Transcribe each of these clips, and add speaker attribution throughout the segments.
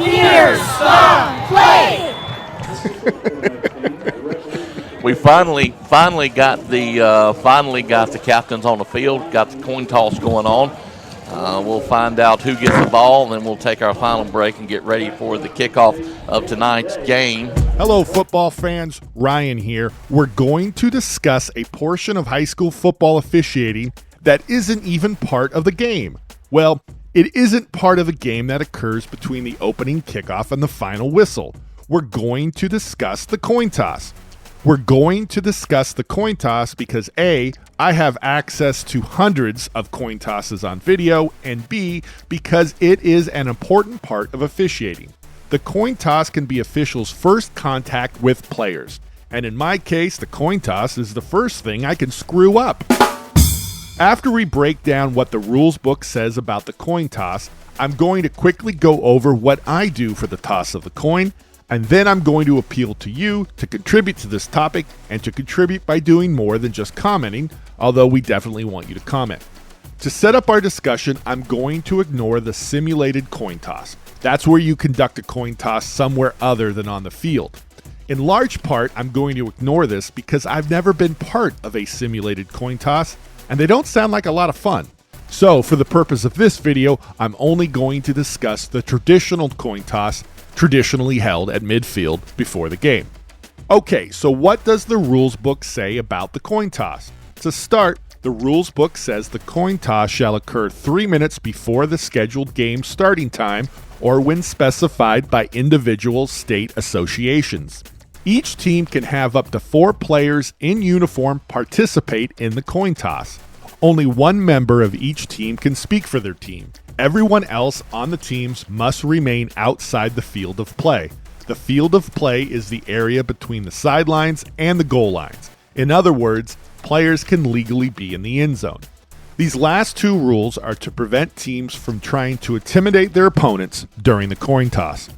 Speaker 1: Here's Stop Play!
Speaker 2: We finally got the captains on the field, got the coin toss going on. We'll find out who gets the ball, and then we'll take our final break and get ready for the kickoff of tonight's game.
Speaker 3: Hello, football fans. Ryan here. We're going to discuss a portion of high school football officiating that isn't even part of the game. Well, it isn't part of the game that occurs between the opening kickoff and the final whistle. We're going to discuss the coin toss. We're going to discuss the coin toss because A, I have access to hundreds of coin tosses on video, and B, because it is an important part of officiating. The coin toss can be officials' first contact with players, and in my case, the coin toss is the first thing I can screw up. After we break down what the rules book says about the coin toss, I'm going to quickly go over what I do for the toss of the coin, and then I'm going to appeal to you to contribute to this topic and to contribute by doing more than just commenting, although we definitely want you to comment. To set up our discussion, I'm going to ignore the simulated coin toss. That's where you conduct a coin toss somewhere other than on the field. In large part, I'm going to ignore this because I've never been part of a simulated coin toss, and they don't sound like a lot of fun. So, for the purpose of this video, I'm only going to discuss the traditional coin toss traditionally held at midfield before the game. Okay, so what does the rules book say about the coin toss? To start, the rules book says the coin toss shall occur 3 minutes before the scheduled game starting time or when specified by individual state associations. Each team can have up to 4 players in uniform participate in the coin toss. Only one member of each team can speak for their team. Everyone else on the teams must remain outside the field of play. The field of play is the area between the sidelines and the goal lines. In other words, players can legally be in the end zone. These last 2 rules are to prevent teams from trying to intimidate their opponents during the coin toss.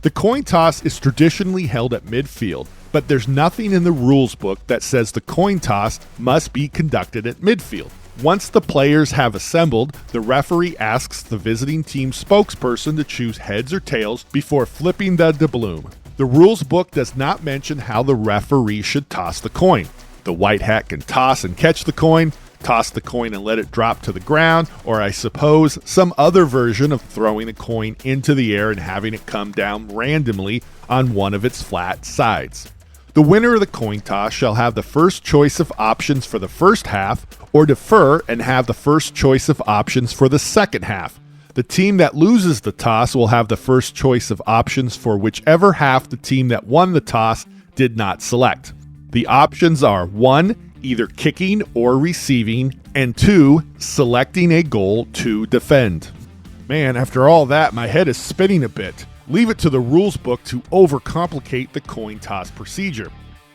Speaker 3: The coin toss is traditionally held at midfield, but there's nothing in the rules book that says the coin toss must be conducted at midfield. Once the players have assembled, the referee asks the visiting team spokesperson to choose heads or tails before flipping the doubloon. The rules book does not mention how the referee should toss the coin. The white hat can toss and catch the coin, toss the coin and let it drop to the ground, or I suppose some other version of throwing the coin into the air and having it come down randomly on one of its flat sides. The winner of the coin toss shall have the first choice of options for the first half, or defer and have the first choice of options for the second half. The team that loses the toss will have the first choice of options for whichever half the team that won the toss did not select. The options are 1. Either kicking or receiving, and 2. Selecting a goal to defend. Man, after all that, my head is spinning a bit. Leave it to the rules book to overcomplicate the coin toss procedure.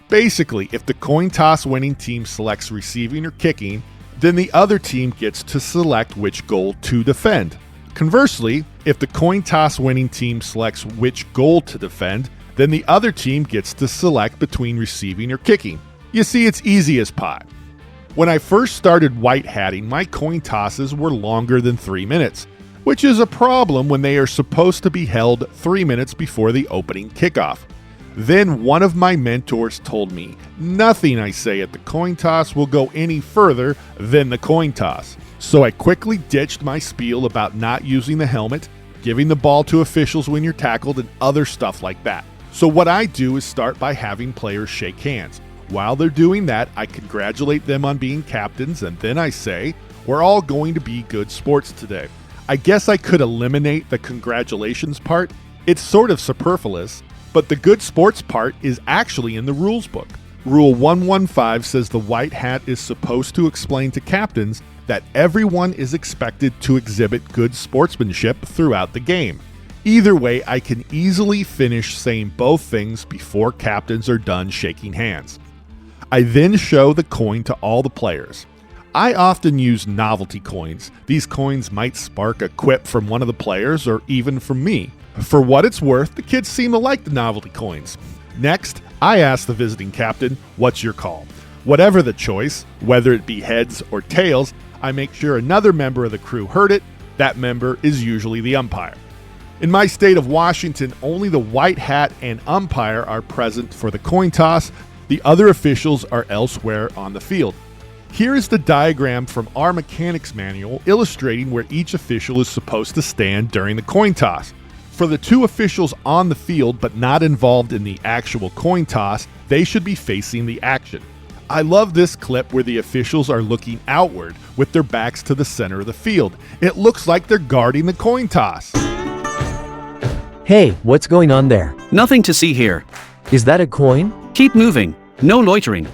Speaker 3: Basically, if the coin toss winning team selects receiving or kicking, then the other team gets to select which goal to defend. Conversely, if the coin toss winning team selects which goal to defend, then the other team gets to select between receiving or kicking. You see, it's easy as pie. When I first started white hatting, my coin tosses were longer than 3 minutes, which is a problem when they are supposed to be held 3 minutes before the opening kickoff. Then one of my mentors told me, nothing I say at the coin toss will go any further than the coin toss. So I quickly ditched my spiel about not using the helmet, giving the ball to officials when you're tackled, and other stuff like that. So what I do is start by having players shake hands. While they're doing that, I congratulate them on being captains, and then I say, we're all going to be good sports today. I guess I could eliminate the congratulations part. It's sort of superfluous, but the good sports part is actually in the rules book. Rule 115 says the white hat is supposed to explain to captains that everyone is expected to exhibit good sportsmanship throughout the game. Either way, I can easily finish saying both things before captains are done shaking hands. I then show the coin to all the players. I often use novelty coins. These coins might spark a quip from one of the players or even from me. For what it's worth, the kids seem to like the novelty coins. Next, I ask the visiting captain, what's your call? Whatever the choice, whether it be heads or tails, I make sure another member of the crew heard it. That member is usually the umpire. In my state of Washington, only the white hat and umpire are present for the coin toss. The other officials are elsewhere on the field. Here is the diagram from our mechanics manual illustrating where each official is supposed to stand during the coin toss. For the two officials on the field but not involved in the actual coin toss, they should be facing the action. I love this clip where the officials are looking outward with their backs to the center of the field. It looks like they're guarding the coin toss.
Speaker 4: Hey, what's going on there?
Speaker 5: Nothing to see here.
Speaker 4: Is that a coin?
Speaker 5: Keep moving. No loitering.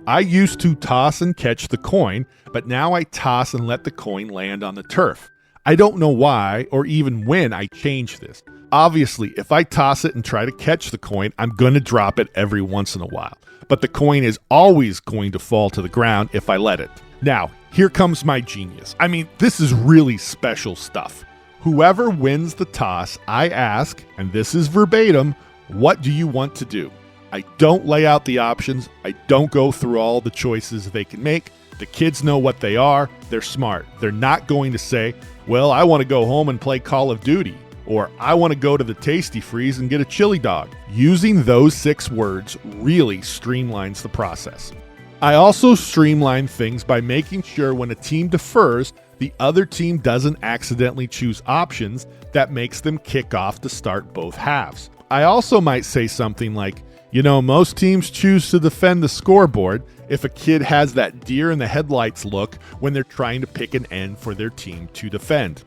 Speaker 3: I used to toss and catch the coin, but now I toss and let the coin land on the turf. I don't know why or even when I changed this. Obviously, if I toss it and try to catch the coin, I'm going to drop it every once in a while. But the coin is always going to fall to the ground if I let it. Now, here comes my genius. I mean, this is really special stuff. Whoever wins the toss, I ask, and this is verbatim, what do you want to do? I don't lay out the options. I don't go through all the choices they can make. The kids know what they are. They're smart. They're not going to say, well, I want to go home and play Call of Duty, or I want to go to the Tasty Freeze and get a chili dog. Using those 6 words really streamlines the process. I also streamline things by making sure when a team defers, the other team doesn't accidentally choose options that makes them kick off to start both halves. I also might say something like, you know, most teams choose to defend the scoreboard if a kid has that deer in the headlights look when they're trying to pick an end for their team to defend.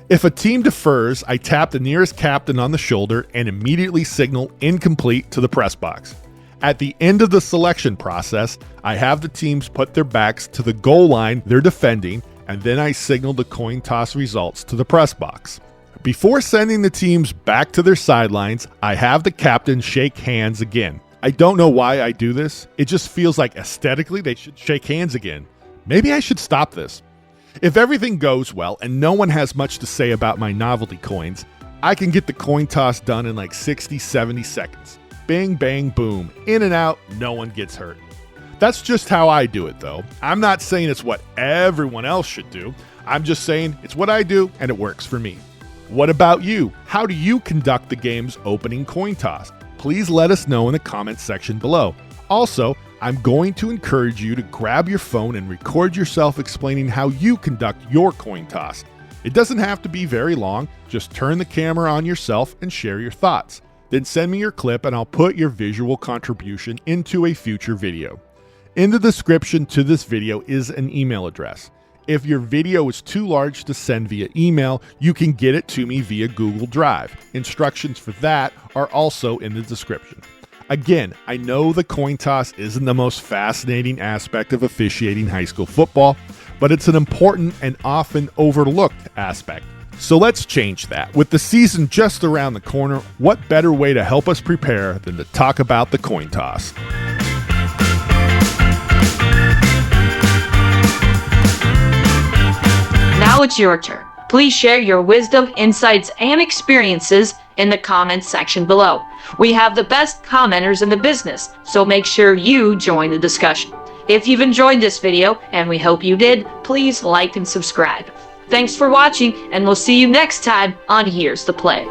Speaker 3: If a team defers, I tap the nearest captain on the shoulder and immediately signal incomplete to the press box. At the end of the selection process, I have the teams put their backs to the goal line they're defending, and then I signal the coin toss results to the press box. Before sending the teams back to their sidelines, I have the captain shake hands again. I don't know why I do this. It just feels like aesthetically they should shake hands again. Maybe I should stop this. If everything goes well and no one has much to say about my novelty coins, I can get the coin toss done in like 60, 70 seconds. Bing, bang, boom. In and out, no one gets hurt. That's just how I do it, though. I'm not saying it's what everyone else should do. I'm just saying it's what I do and it works for me. What about you? How do you conduct the game's opening coin toss? Please let us know in the comments section below. Also, I'm going to encourage you to grab your phone and record yourself explaining how you conduct your coin toss. It doesn't have to be very long. Just turn the camera on yourself and share your thoughts. Then send me your clip and I'll put your visual contribution into a future video. In the description to this video is an email address. If your video is too large to send via email, you can get it to me via Google Drive. Instructions for that are also in the description. Again, I know the coin toss isn't the most fascinating aspect of officiating high school football, but it's an important and often overlooked aspect. So let's change that. With the season just around the corner, what better way to help us prepare than to talk about the coin toss?
Speaker 1: Now it's your turn. Please share your wisdom, insights, and experiences in the comments section below. We have the best commenters in the business, so make sure you join the discussion. If you've enjoyed this video, and we hope you did, please like and subscribe. Thanks for watching, and we'll see you next time on Here's the Play.